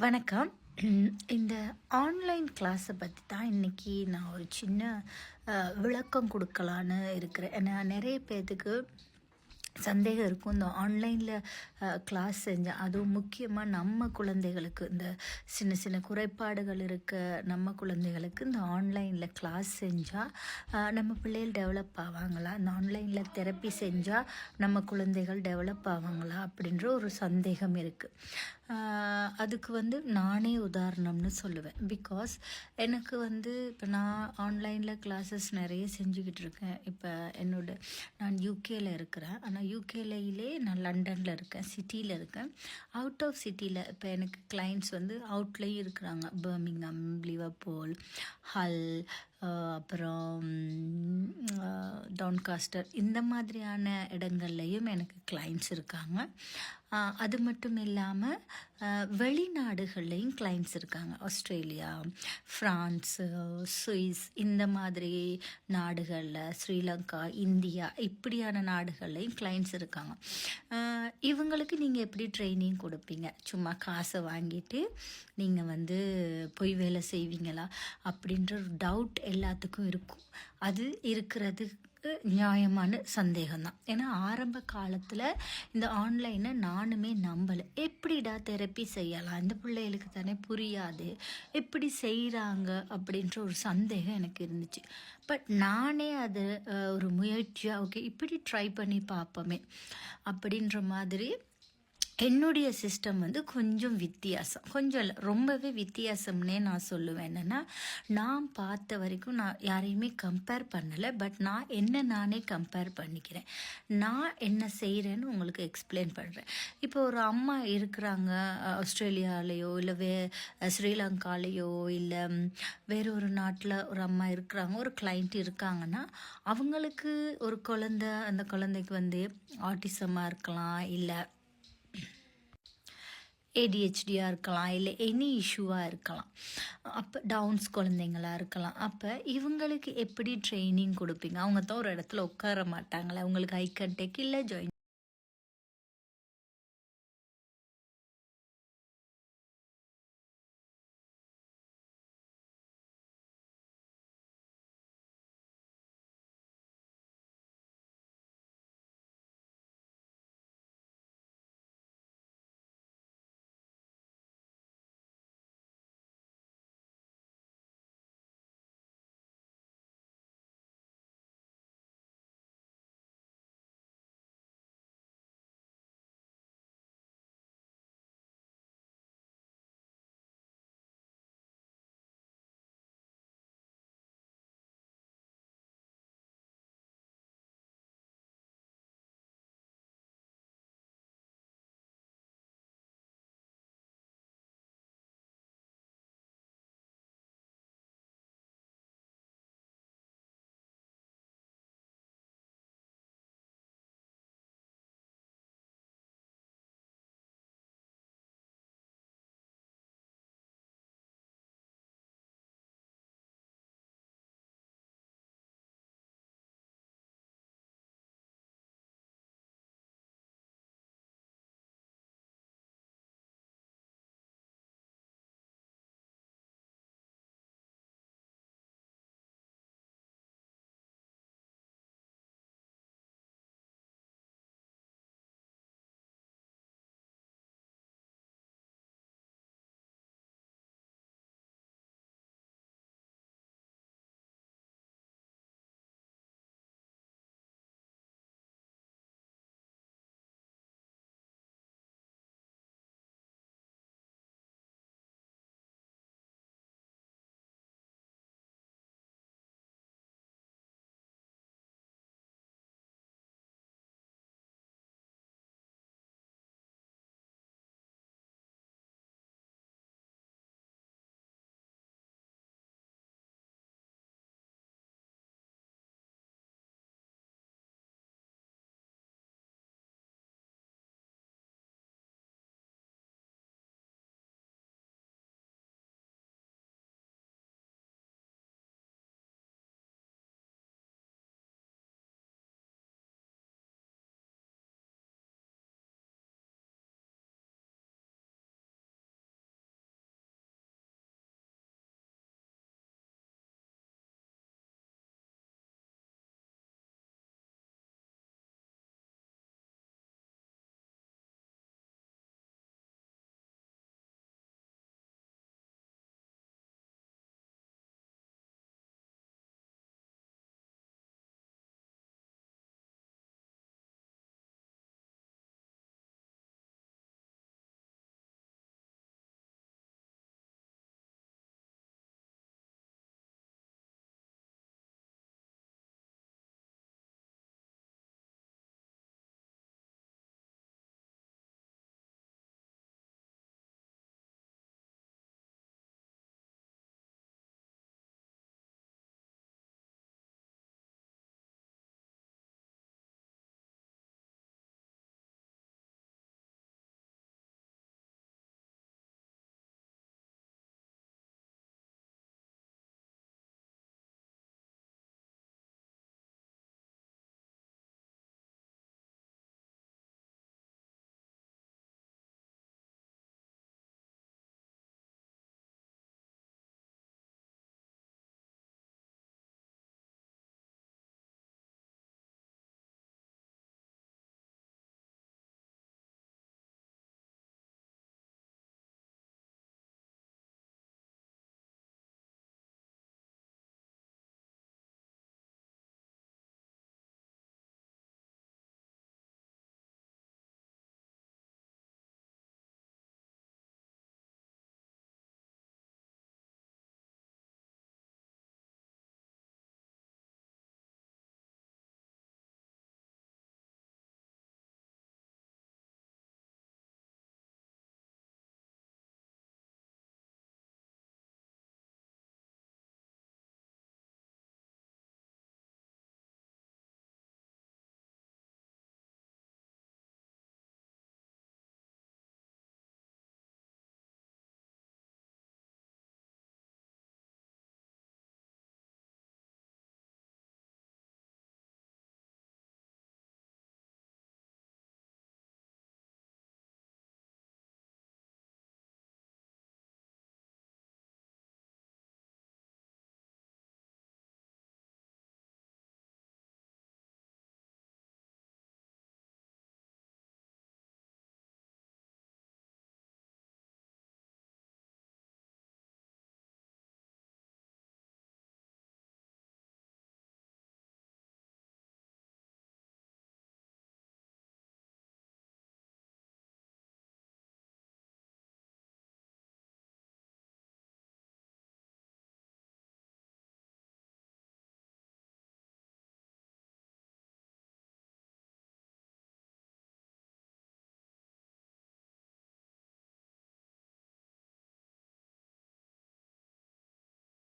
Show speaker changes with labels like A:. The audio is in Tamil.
A: வணக்கம். இந்த ஆன்லைன் கிளாஸை பற்றி தான் இன்றைக்கி நான் ஒரு சின்ன விளக்கம் கொடுக்கலான்னு இருக்கிறேன். ஏன்னா நிறைய பேர்த்துக்கு சந்தேகம் இருக்கும். இந்த ஆன்லைனில் கிளாஸ் செஞ்சால், அதுவும் முக்கியமாக நம்ம குழந்தைகளுக்கு, இந்த சின்ன சின்ன குறைபாடுகள் இருக்க நம்ம குழந்தைகளுக்கு இந்த ஆன்லைனில் கிளாஸ் செஞ்சால் நம்ம பிள்ளைகள் டெவலப் ஆவாங்களா, இந்த ஆன்லைனில் தெரப்பி செஞ்சால் நம்ம குழந்தைகள் டெவலப் ஆவாங்களா அப்படின்ற ஒரு சந்தேகம் இருக்குது. அதுக்கு நானே உதாரணம்னு சொல்லுவேன். பிகாஸ் எனக்கு இப்போ நான் ஆன்லைனில் கிளாஸஸ் நிறைய செஞ்சுக்கிட்டு இருக்கேன். இப்போ நான் யூகேயில் இருக்கிறேன். ஆனால் யூகேலையிலே நான் லண்டனில் இருக்கேன், சிட்டியில் இருக்கேன். அவுட் ஆஃப் சிட்டியில் இப்போ எனக்கு கிளைண்ட்ஸ் அவுட்லேயும் இருக்கிறாங்க. பர்மிங்ஹாம், லிவர்பூல், ஹல், அப்புறம் டவுன்காஸ்டர், இந்த மாதிரியான இடங்கள்லையும் எனக்கு கிளைண்ட்ஸ் இருக்காங்க. அது மட்டும் இல்லாமல் வெளிநாடுகள்லேயும் கிளைண்ட்ஸ் இருக்காங்க. ஆஸ்திரேலியா, ஃப்ரான்ஸு, சுவிஸ், இந்த மாதிரி நாடுகளில், ஸ்ரீலங்கா, இந்தியா, இப்படியான நாடுகள்லையும் கிளைண்ட்ஸ் இருக்காங்க. இவங்களுக்கு நீங்கள் எப்படி ட்ரைனிங் கொடுப்பீங்க? சும்மா காசை வாங்கிட்டு நீங்கள் போய் வேலை செய்வீங்களா அப்படின்ற ஒரு டவுட் எல்லாத்துக்கும் இருக்கும். அது இருக்கிறதுக்கு நியாயமான சந்தேகம்தான். ஏன்னா ஆரம்ப காலத்தில் இந்த ஆன்லைனை நானுமே நம்பலை. எப்படிடா தெரப்பி செய்யலாம், இந்த பிள்ளைகளுக்கு தானே புரியாது, எப்படி செய்கிறாங்க அப்படின்ற ஒரு சந்தேகம் எனக்கு இருந்துச்சு. பட் நானே அது ஒரு முயற்சியாக ஓகே இப்படி ட்ரை பண்ணி பார்ப்போமே அப்படின்ற மாதிரி என்னுடைய சிஸ்டம் கொஞ்சம் வித்தியாசம், கொஞ்சம் இல்லை ரொம்பவே வித்தியாசம்னே நான் சொல்லுவேன். என்னென்னா, நான் பார்த்த வரைக்கும் நான் யாரையுமே கம்பேர் பண்ணலை. பட் நான் நானே கம்பேர் பண்ணிக்கிறேன். நான் என்ன செய்கிறேன்னு உங்களுக்கு எக்ஸ்பிளைன் பண்ணுறேன். இப்போ ஒரு அம்மா இருக்கிறாங்க ஆஸ்திரேலியாலேயோ, இல்லை ஸ்ரீலங்காலேயோ, இல்லை வேறு ஒரு நாட்டில் ஒரு அம்மா இருக்கிறாங்க, ஒரு கிளைண்ட் இருக்காங்கன்னா, அவங்களுக்கு ஒரு குழந்தை, அந்த குழந்தைக்கு ஆட்டிசமாக இருக்கலாம், இல்லை ஏடிஹெச்டியாக இருக்கலாம், இல்லை எனி இஷ்யூவாக இருக்கலாம், அப்போ டவுன்ஸ் குழந்தைங்களாக இருக்கலாம். அப்போ இவங்களுக்கு எப்படி ட்ரைனிங் கொடுப்பீங்க? அவங்க தான் ஒரு இடத்துல உட்கார மாட்டாங்களே, அவங்களுக்கு ஐ கண்டெக்ட் இல்லை, ஜாயின்